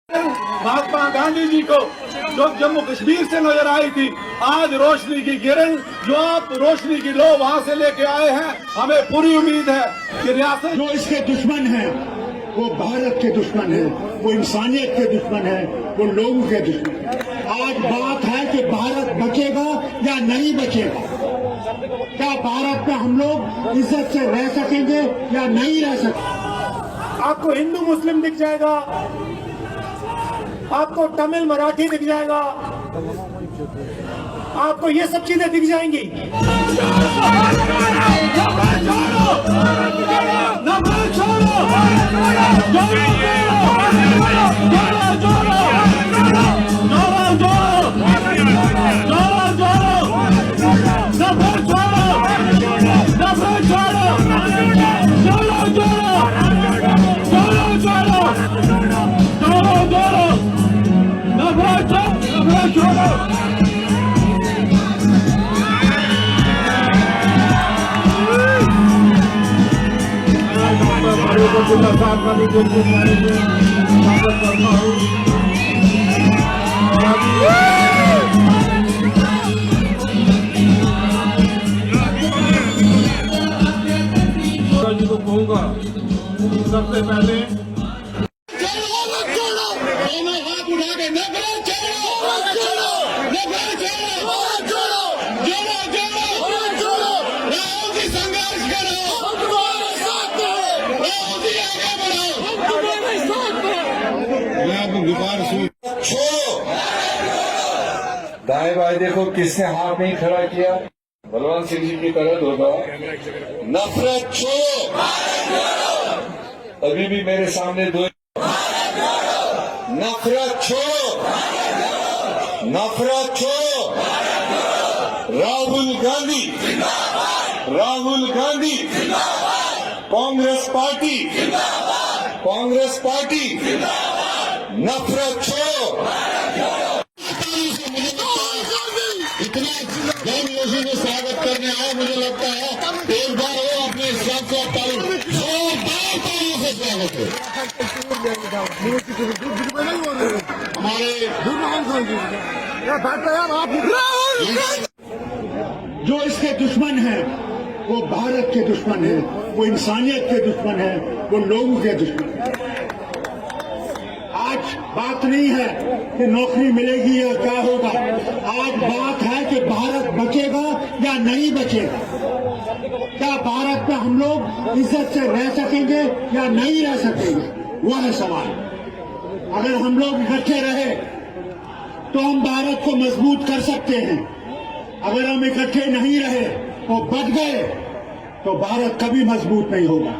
महात्मा गांधी जी को जो जम्मू कश्मीर से नजर आई थी, आज रोशनी की किरण जो आप रोशनी की लो वहां से लेके आए हैं, हमें पूरी उम्मीद है कि रियासत जो इसके दुश्मन हैं वो भारत के दुश्मन है, वो इंसानियत के दुश्मन है, वो लोगों के दुश्मन है। आज बात है कि भारत बचेगा या नहीं बचेगा। क्या भारत में हम लोग इज्जत से रह सकेंगे या नहीं रह सकेंगे। आपको हिंदू मुस्लिम दिख जाएगा, आपको तमिल मराठी दिख जाएगा, आपको ये सब चीजें दिख जाएंगी। साहब का भी स्वागत करता हूँ। जी को कहूँगा सबसे पहले दाएं बाएं देखो किसने हाथ नहीं खड़ा किया। बलवंत सिंह जी की तरह होगा। नफरत छोड़ो, अभी भी मेरे सामने दो। नफरत छोड़ो, नफरत छोड़ो। राहुल गांधी, राहुल गांधी, कांग्रेस पार्टी, कांग्रेस पार्टी, नफरत छोड़ो। इतना जन में स्वागत करने आया, मुझे लगता है एक बार वो अपने हिसाब से जोरदार तालियों से स्वागत है। जो इसके दुश्मन हैं वो भारत के दुश्मन है, वो इंसानियत के दुश्मन है, वो लोगों के दुश्मन है। आज बात नहीं है कि नौकरी मिलेगी या क्या होगा, आज बात है कि भारत बचेगा या नहीं बचेगा। क्या भारत में हम लोग इज्जत से रह सकेंगे या नहीं रह सकेंगे, वो है सवाल। अगर हम लोग इकट्ठे रहे तो हम भारत को मजबूत कर सकते हैं। अगर हम इकट्ठे नहीं रहे और बच गए तो भारत कभी मजबूत नहीं होगा।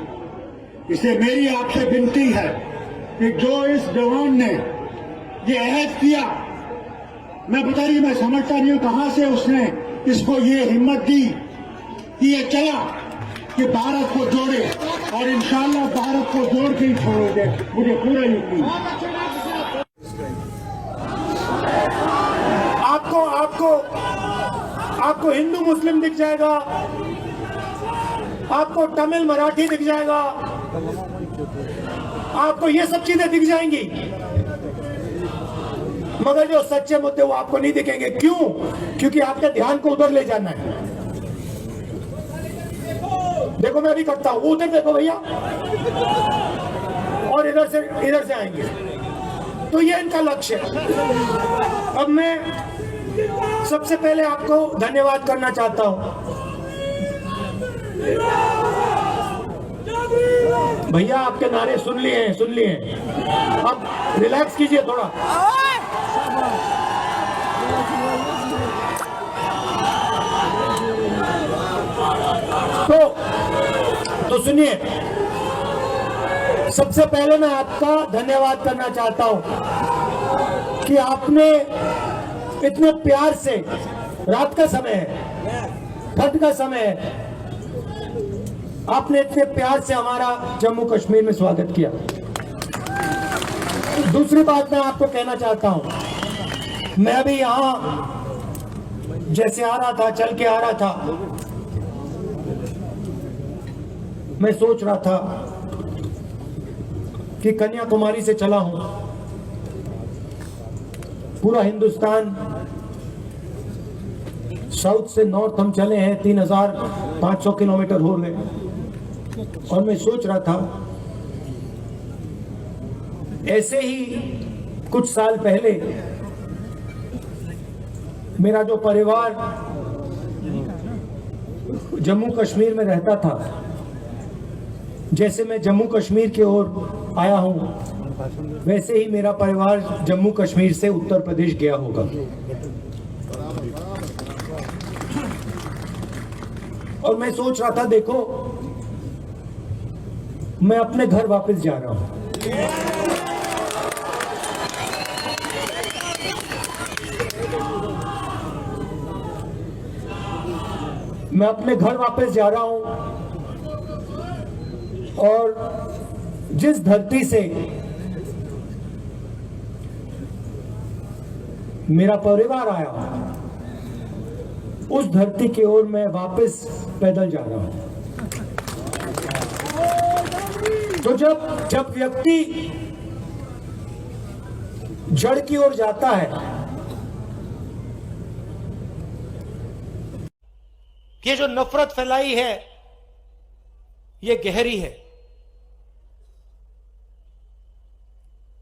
इसलिए मेरी आपसे विनती है कि जो इस जवान ने ये अहद किया, मैं बता रही, मैं समझता नहीं हूं कहां से उसने इसको ये हिम्मत दी कि ये चला कि भारत को जोड़े, और इंशाल्लाह भारत को जोड़ के ही छोड़ोगे, मुझे पूरा यकीन। आपको हिंदू मुस्लिम दिख जाएगा, आपको तमिल मराठी दिख जाएगा, आपको ये सब चीजें दिख जाएंगी, मगर जो सच्चे मुद्दे वो आपको नहीं दिखेंगे। क्यों? क्योंकि आपके ध्यान को उधर ले जाना है। देखो मैं अभी करता हूं, उधर देखो भैया, और इधर से आएंगे, तो ये इनका लक्ष्य है। अब मैं सबसे पहले आपको धन्यवाद करना चाहता हूं। भैया आपके नारे सुन लिए हैं, अब रिलैक्स कीजिए थोड़ा। तो सुनिए, सबसे पहले मैं आपका धन्यवाद करना चाहता हूं कि आपने इतने प्यार से, रात का समय है, ठंड का समय है, आपने इतने प्यार से हमारा जम्मू कश्मीर में स्वागत किया। दूसरी बात मैं आपको कहना चाहता हूं, मैं भी यहां जैसे आ रहा था, चल के आ रहा था, मैं सोच रहा था कि कन्याकुमारी से चला हूं पूरा हिंदुस्तान साउथ से नॉर्थ हम चले हैं, 3500 किलोमीटर हो गए। और मैं सोच रहा था ऐसे ही कुछ साल पहले मेरा जो परिवार जम्मू कश्मीर में रहता था, जैसे मैं जम्मू कश्मीर की ओर आया हूं, वैसे ही मेरा परिवार जम्मू कश्मीर से उत्तर प्रदेश गया होगा। और मैं सोच रहा था, देखो मैं अपने घर वापस जा रहा हूं। मैं अपने घर वापस जा रहा हूं और जिस धरती से मेरा परिवार आया, उस धरती की ओर मैं वापस पैदल जा रहा हूं। तो जब व्यक्ति जड़ की ओर जाता है, ये जो नफरत फैलाई है ये गहरी है,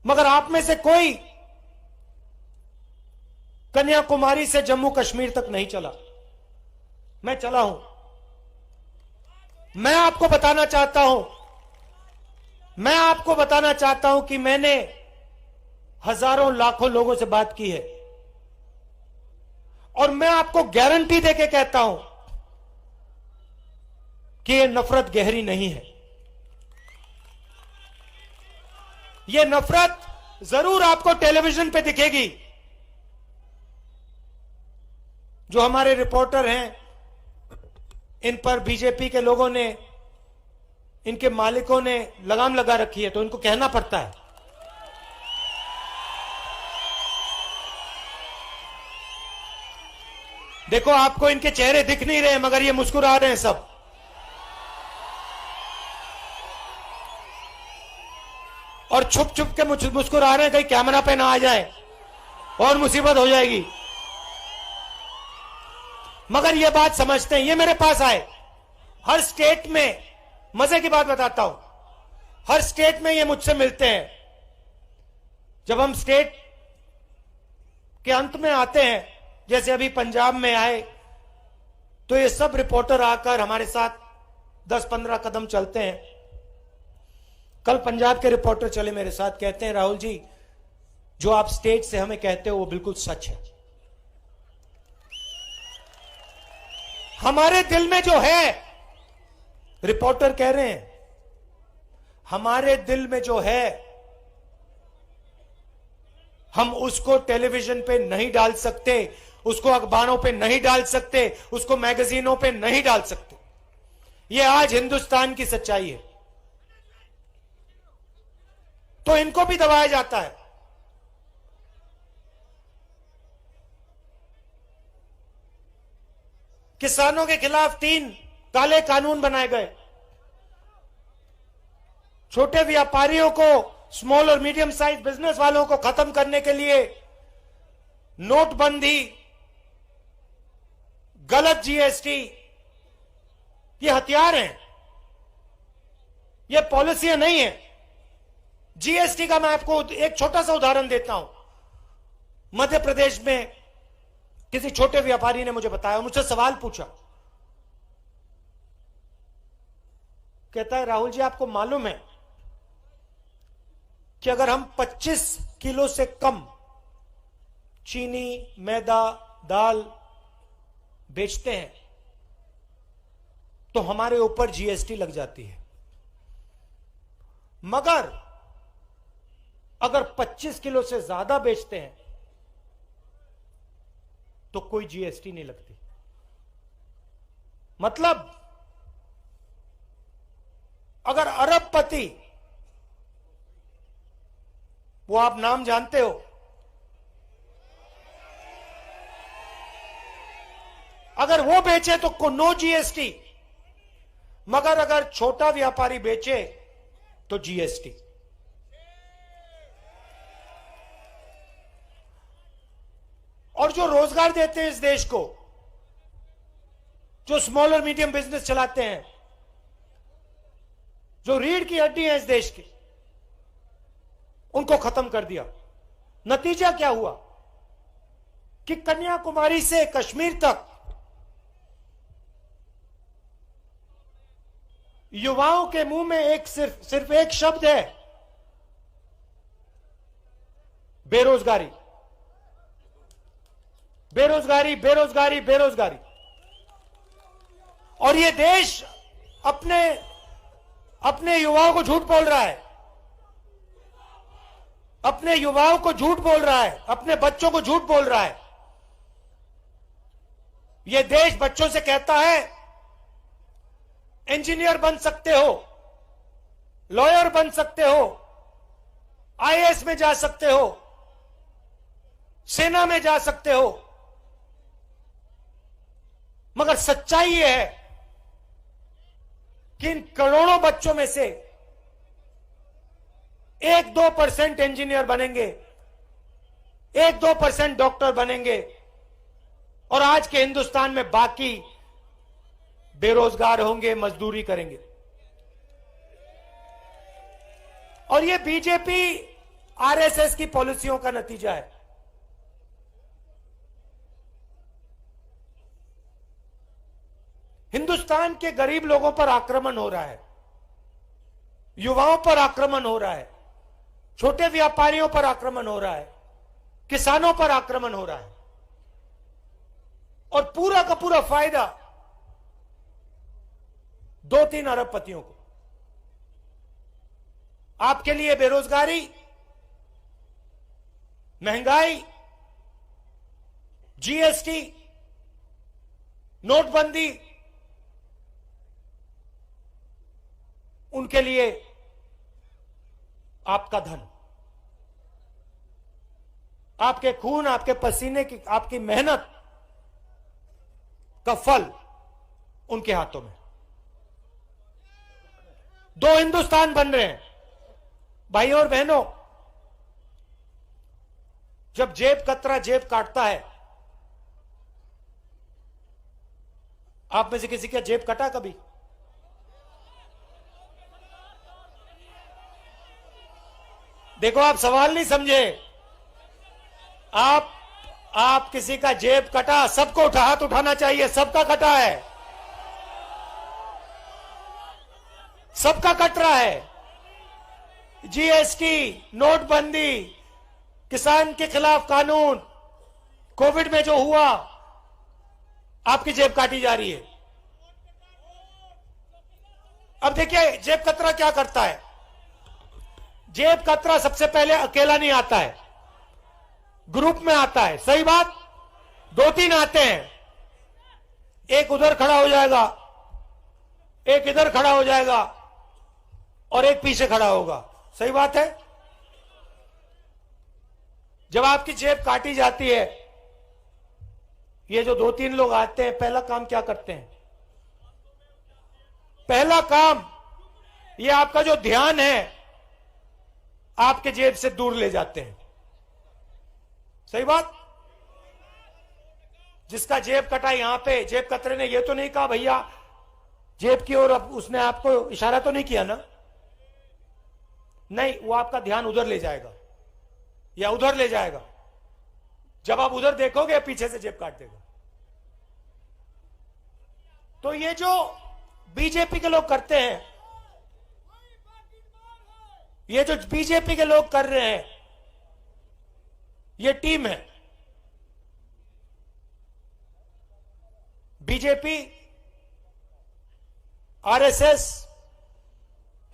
मगर आप में से कोई कन्याकुमारी से जम्मू कश्मीर तक नहीं चला। मैं चला हूं। मैं आपको बताना चाहता हूं कि मैंने हजारों लाखों लोगों से बात की है और मैं आपको गारंटी देके कहता हूं कि ये नफरत गहरी नहीं है। ये नफरत जरूर आपको टेलीविजन पे दिखेगी। जो हमारे रिपोर्टर हैं, इन पर बीजेपी के लोगों ने, इनके मालिकों ने लगाम लगा रखी है, तो इनको कहना पड़ता है। देखो, आपको इनके चेहरे दिख नहीं रहे मगर ये मुस्कुरा रहे हैं सब। और छुप छुप के मुस्कुरा रहे हैं, कहीं कैमरा पे ना आ जाए और मुसीबत हो जाएगी। मगर ये बात समझते हैं। ये मेरे पास आए, हर स्टेट में, मजे की बात बताता हूं, हर स्टेट में ये मुझसे मिलते हैं। जब हम स्टेट के अंत में आते हैं, जैसे अभी पंजाब में आए, तो ये सब रिपोर्टर आकर हमारे साथ 10-15 कदम चलते हैं। कल पंजाब के रिपोर्टर चले मेरे साथ, कहते हैं राहुल जी, जो आप स्टेट से हमें कहते हो वो बिल्कुल सच है। हमारे दिल में जो है, रिपोर्टर कह रहे हैं, हमारे दिल में जो है, हम उसको टेलीविजन पे नहीं डाल सकते, उसको अखबारों पे नहीं डाल सकते, उसको मैगजीनों पे नहीं डाल सकते। यह आज हिंदुस्तान की सच्चाई है। तो इनको भी दबाया जाता है। किसानों के खिलाफ 3 काले कानून बनाए गए। छोटे व्यापारियों को, स्मॉल और मीडियम साइज बिजनेस वालों को खत्म करने के लिए नोटबंदी, गलत जीएसटी, ये हथियार हैं, ये पॉलिसियां नहीं है। जीएसटी का मैं आपको एक छोटा सा उदाहरण देता हूं। मध्य प्रदेश में किसी छोटे व्यापारी ने मुझे बताया, मुझसे सवाल पूछा, कहता है राहुल जी, आपको मालूम है कि अगर हम 25 किलो से कम चीनी, मैदा, दाल बेचते हैं तो हमारे ऊपर जीएसटी लग जाती है, मगर अगर 25 किलो से ज्यादा बेचते हैं तो कोई जीएसटी नहीं लगती। मतलब अगर अरबपति, वो आप नाम जानते हो, अगर वो बेचे तो नो जीएसटी, मगर अगर छोटा व्यापारी बेचे तो जीएसटी। और जो रोजगार देते हैं इस देश को, जो स्मॉल और मीडियम बिजनेस चलाते हैं, जो रीढ़ की हड्डी है इस देश की, उनको खत्म कर दिया। नतीजा क्या हुआ कि कन्याकुमारी से कश्मीर तक युवाओं के मुंह में सिर्फ एक शब्द है, बेरोजगारी, बेरोजगारी, बेरोजगारी, बेरोजगारी। और ये देश अपने युवाओं को झूठ बोल रहा है, अपने युवाओं को झूठ बोल रहा है, अपने बच्चों को झूठ बोल रहा है। यह देश बच्चों से कहता है इंजीनियर बन सकते हो, लॉयर बन सकते हो, आईएएस में जा सकते हो, सेना में जा सकते हो। मगर सच्चाई यह है कि इन करोड़ों बच्चों में से 1-2% इंजीनियर बनेंगे, 1-2% डॉक्टर बनेंगे, और आज के हिंदुस्तान में बाकी बेरोजगार होंगे, मजदूरी करेंगे। और यह बीजेपी आरएसएस की पॉलिसियों का नतीजा है। हिंदुस्तान के गरीब लोगों पर आक्रमण हो रहा है, युवाओं पर आक्रमण हो रहा है, छोटे व्यापारियों पर आक्रमण हो रहा है, किसानों पर आक्रमण हो रहा है, और पूरा का पूरा फायदा 2-3 अरबपतियों को। आपके लिए बेरोजगारी, महंगाई, जीएसटी, नोटबंदी, उनके लिए आपका धन, आपके खून, आपके पसीने की, आपकी मेहनत का फल उनके हाथों में। 2 हिंदुस्तान बन रहे हैं। भाइयों और बहनों, जब जेब कतरा जेब काटता है, आप में से किसी का जेब कटा कभी? देखो, आप सवाल नहीं समझे। आप किसी का जेब कटा, सबको हाथ उठाना चाहिए, सबका कटा है, सबका कट रहा है। जीएसटी, नोटबंदी, किसान के खिलाफ कानून, कोविड में जो हुआ, आपकी जेब काटी जा रही है। अब देखिए जेब कतरा क्या करता है। जेब कतरा सबसे पहले अकेला नहीं आता है, ग्रुप में आता है। सही बात? 2-3 आते हैं, एक उधर खड़ा हो जाएगा, एक इधर खड़ा हो जाएगा, और एक पीछे खड़ा होगा। सही बात है? जब आपकी जेब काटी जाती है, ये जो 2-3 लोग आते हैं, पहला काम क्या करते हैं? पहला काम, ये आपका जो ध्यान है आपके जेब से दूर ले जाते हैं। सही बात? जिसका जेब कटा यहां पे, जेब कतरे ने ये तो नहीं कहा भैया जेब की ओर, अब उसने आपको इशारा तो नहीं किया ना? नहीं, वो आपका ध्यान उधर ले जाएगा या उधर ले जाएगा। जब आप उधर देखोगे, पीछे से जेब काट देगा। तो ये जो बीजेपी के लोग करते हैं, ये जो बीजेपी के लोग कर रहे हैं, ये टीम है। बीजेपी, आरएसएस,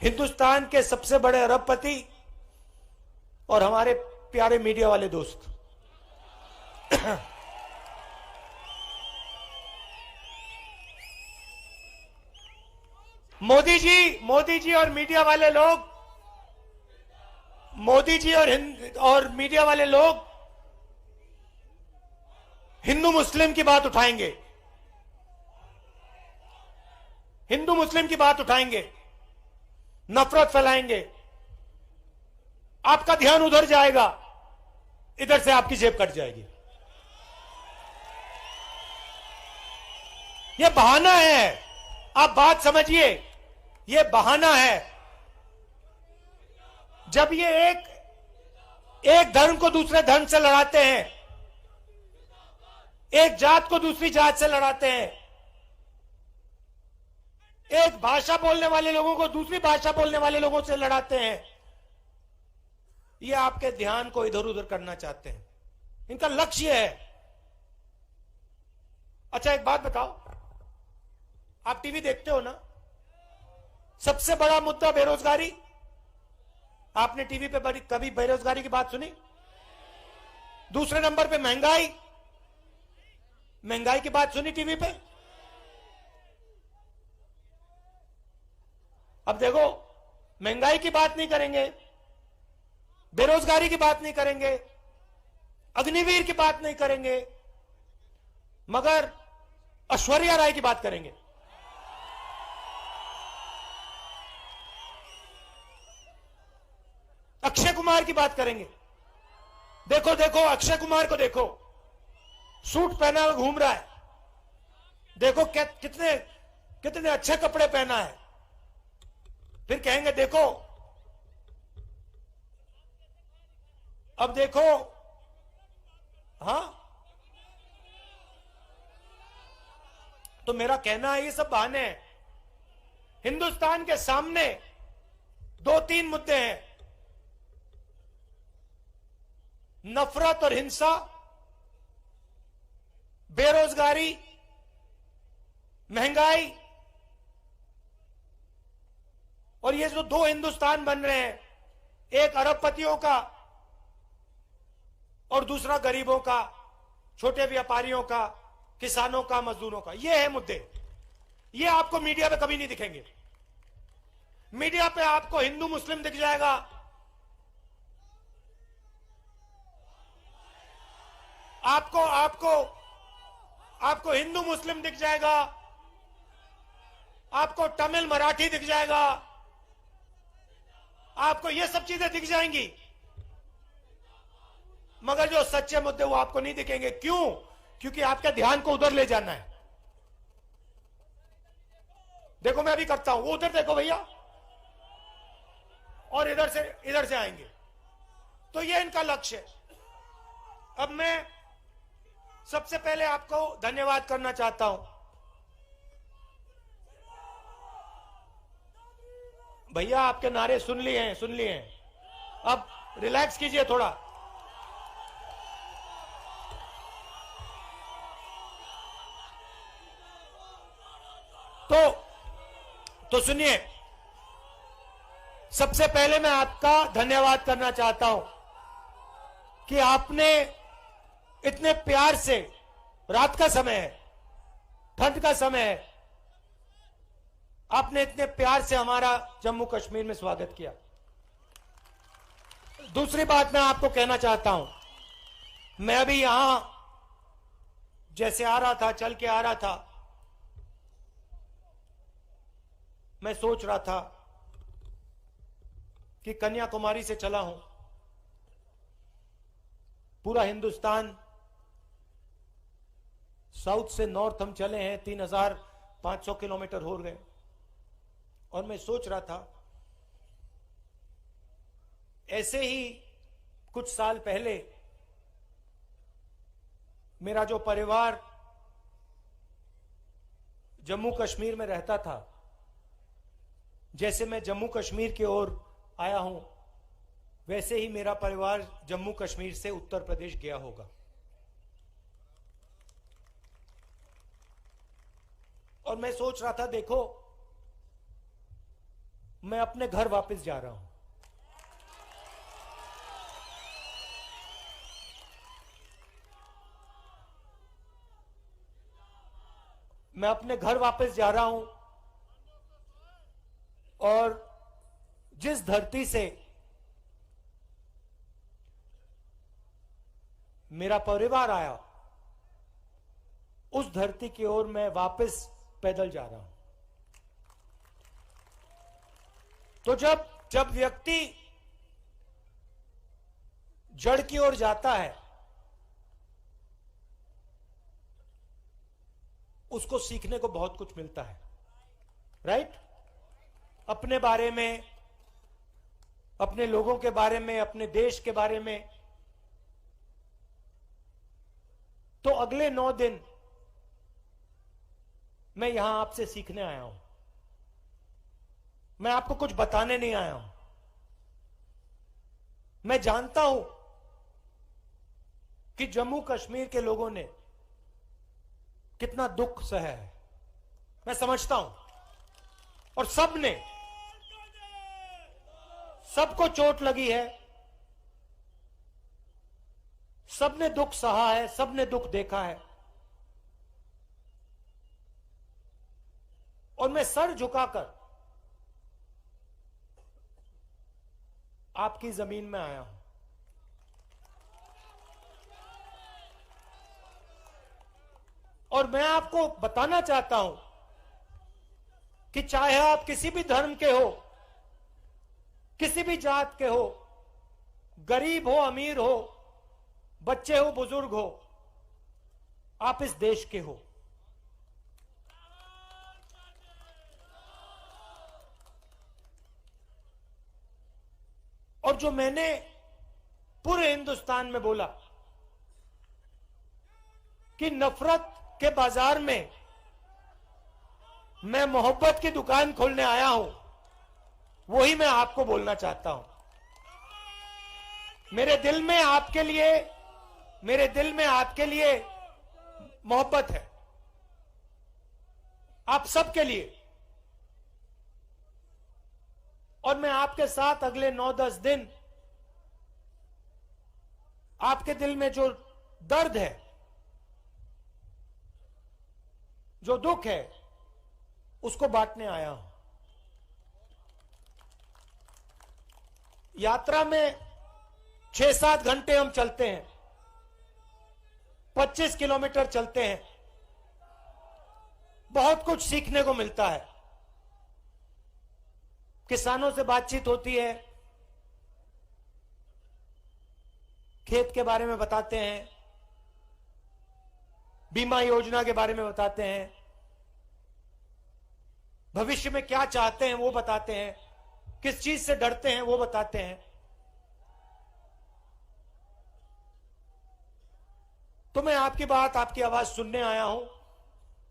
हिंदुस्तान के सबसे बड़े अरबपति और हमारे प्यारे मीडिया वाले दोस्त। मोदी जी और मीडिया वाले लोग, मोदी जी और मीडिया वाले लोग हिंदू मुस्लिम की बात उठाएंगे, हिंदू मुस्लिम की बात उठाएंगे, नफरत फैलाएंगे। आपका ध्यान उधर जाएगा, इधर से आपकी जेब कट जाएगी। ये बहाना है, आप बात समझिए, ये बहाना है। जब ये एक धर्म को दूसरे धर्म से लड़ाते हैं, एक जात को दूसरी जात से लड़ाते हैं, एक भाषा बोलने वाले लोगों को दूसरी भाषा बोलने वाले लोगों से लड़ाते हैं, ये आपके ध्यान को इधर उधर करना चाहते हैं, इनका लक्ष्य है। अच्छा एक बात बताओ, आप टीवी देखते हो ना, सबसे बड़ा मुद्दा बेरोजगारी। आपने टीवी पे कभी बेरोजगारी की बात सुनी? दूसरे नंबर पे महंगाई, महंगाई की बात सुनी टीवी पे? अब देखो, महंगाई की बात नहीं करेंगे, बेरोजगारी की बात नहीं करेंगे, अग्निवीर की बात नहीं करेंगे, मगर ऐश्वर्या राय की बात करेंगे। अक्षय कुमार की बात करेंगे। देखो देखो, अक्षय कुमार को देखो, सूट पहना हुआ घूम रहा है, देखो कितने कितने अच्छे कपड़े पहना है। फिर कहेंगे देखो, अब देखो, हां, तो मेरा कहना है ये सब बहाने हैं। हिंदुस्तान के सामने 2-3 मुद्दे हैं, नफरत और हिंसा, बेरोजगारी, महंगाई, और ये जो 2 हिंदुस्तान बन रहे हैं, एक अरबपतियों का और दूसरा गरीबों का, छोटे व्यापारियों का, किसानों का, मजदूरों का, ये है मुद्दे। ये आपको मीडिया पे कभी नहीं दिखेंगे। मीडिया पे आपको हिंदू मुस्लिम दिख जाएगा, आपको आपको आपको हिंदू मुस्लिम दिख जाएगा, आपको तमिल मराठी दिख जाएगा, आपको ये सब चीजें दिख जाएंगी, मगर जो सच्चे मुद्दे वो आपको नहीं दिखेंगे। क्यों? क्योंकि आपके ध्यान को उधर ले जाना है। देखो मैं अभी करता हूं, वो उधर देखो भैया, और इधर से आएंगे, तो ये इनका लक्ष्य है। अब मैं सबसे पहले आपको धन्यवाद करना चाहता हूं। भैया आपके नारे सुन लिए हैं, अब रिलैक्स कीजिए थोड़ा। तो सुनिए, सबसे पहले मैं आपका धन्यवाद करना चाहता हूं कि आपने इतने प्यार से, रात का समय है, ठंड का समय है, आपने इतने प्यार से हमारा जम्मू कश्मीर में स्वागत किया। दूसरी बात मैं आपको कहना चाहता हूं, मैं अभी यहां जैसे आ रहा था, चल के आ रहा था, मैं सोच रहा था कि कन्याकुमारी से चला हूं, पूरा हिंदुस्तान, साउथ से नॉर्थ हम चले हैं, 3500 किलोमीटर हो गए, और मैं सोच रहा था ऐसे ही कुछ साल पहले मेरा जो परिवार जम्मू कश्मीर में रहता था, जैसे मैं जम्मू कश्मीर की ओर आया हूं, वैसे ही मेरा परिवार जम्मू कश्मीर से उत्तर प्रदेश गया होगा। और मैं सोच रहा था, देखो मैं अपने घर वापस जा रहा हूं, मैं अपने घर वापस जा रहा हूं, और जिस धरती से मेरा परिवार आया, उस धरती की ओर मैं वापस पैदल जा रहा हूं। तो जब व्यक्ति जड़ की ओर जाता है, उसको सीखने को बहुत कुछ मिलता है, राइट? अपने बारे में, अपने लोगों के बारे में, अपने देश के बारे में। तो अगले 9 दिन मैं यहां आपसे सीखने आया हूं। मैं आपको कुछ बताने नहीं आया हूं। मैं जानता हूं कि जम्मू कश्मीर के लोगों ने कितना दुख सहा है, मैं समझता हूं। और सबको चोट लगी है, सबने दुख सहा है, सबने दुख देखा है। और मैं सर झुकाकर आपकी जमीन में आया हूं। और मैं आपको बताना चाहता हूं कि चाहे आप किसी भी धर्म के हो, किसी भी जात के हो, गरीब हो, अमीर हो, बच्चे हो, बुजुर्ग हो, आप इस देश के हो। और जो मैंने पूरे हिंदुस्तान में बोला कि नफरत के बाजार में मैं मोहब्बत की दुकान खोलने आया हूं, वही मैं आपको बोलना चाहता हूं। मेरे दिल में आपके लिए मोहब्बत है, आप सबके लिए। और मैं आपके साथ अगले 9-10 दिन आपके दिल में जो दर्द है, जो दुख है, उसको बांटने आया हूं। यात्रा में 6-7 घंटे हम चलते हैं, 25 किलोमीटर चलते हैं। बहुत कुछ सीखने को मिलता है। किसानों से बातचीत होती है, खेत के बारे में बताते हैं, बीमा योजना के बारे में बताते हैं, भविष्य में क्या चाहते हैं वो बताते हैं, किस चीज से डरते हैं वो बताते हैं। तो मैं आपकी बात, आपकी आवाज सुनने आया हूं।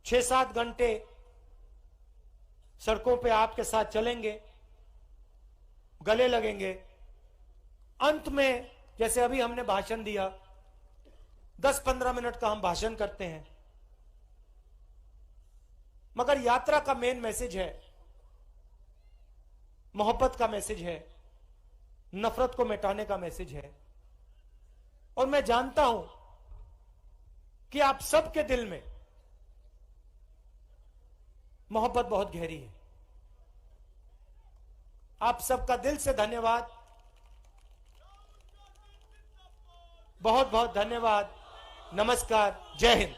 6-7 घंटे सड़कों पे आपके साथ चलेंगे, गले लगेंगे। अंत में जैसे अभी हमने भाषण दिया, 10-15 मिनट का हम भाषण करते हैं, मगर यात्रा का मेन मैसेज है, मोहब्बत का मैसेज है, नफरत को मिटाने का मैसेज है। और मैं जानता हूं कि आप सबके दिल में मोहब्बत बहुत गहरी है। आप सबका दिल से धन्यवाद, बहुत बहुत धन्यवाद। नमस्कार, जय हिंद।